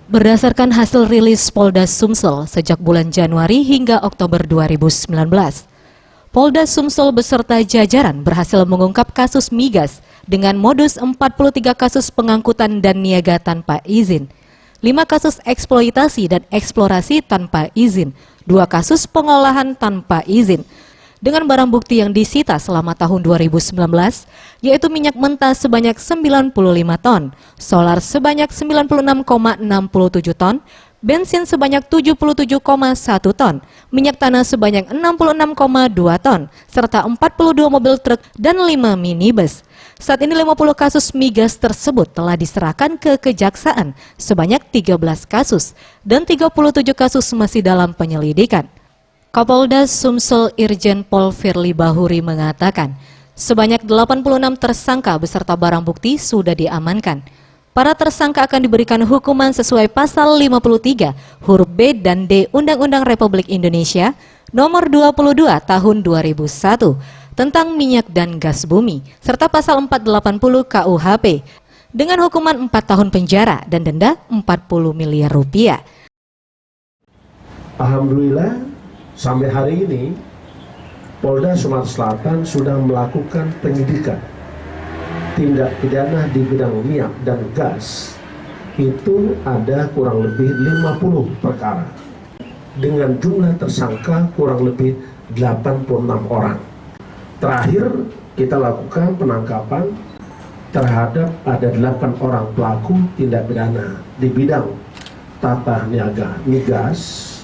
Berdasarkan hasil rilis Polda Sumsel sejak bulan Januari hingga Oktober 2019, Polda Sumsel beserta jajaran berhasil mengungkap kasus migas dengan modus 43 kasus pengangkutan dan niaga tanpa izin, 5 kasus eksploitasi dan eksplorasi tanpa izin, 2 kasus pengolahan tanpa izin, dengan barang bukti yang disita selama tahun 2019, yaitu minyak mentah sebanyak 95 ton, solar sebanyak 96,67 ton, bensin sebanyak 77,1 ton, minyak tanah sebanyak 66,2 ton, serta 42 mobil truk dan 5 minibus. Saat ini 50 kasus migas tersebut telah diserahkan ke Kejaksaan sebanyak 13 kasus dan 37 kasus masih dalam penyelidikan. Kapolda Sumsel Irjen Pol Firly Bahuri mengatakan, sebanyak 86 tersangka beserta barang bukti sudah diamankan. Para tersangka akan diberikan hukuman sesuai pasal 53 huruf B dan D Undang-Undang Republik Indonesia Nomor 22 Tahun 2001 tentang minyak dan gas bumi serta pasal 480 KUHP dengan hukuman 4 tahun penjara dan denda 40 miliar rupiah. Alhamdulillah, sampai hari ini Polda Sumatera Selatan sudah melakukan penyidikan tindak pidana di bidang minyak dan gas. Itu ada kurang lebih 50 perkara dengan jumlah tersangka kurang lebih 86 orang. Terakhir kita lakukan penangkapan terhadap ada 8 orang pelaku tindak pidana di bidang tata niaga migas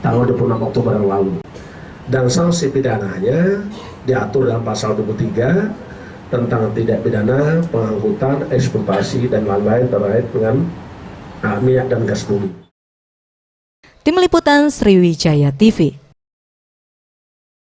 tanggal 26 Oktober yang lalu, dan sanksi pidananya diatur dalam pasal 23 tentang tindak pidana pengangkutan, eksploitasi dan lain-lain terkait dengan minyak dan gas bumi. Tim Liputan Sriwijaya TV.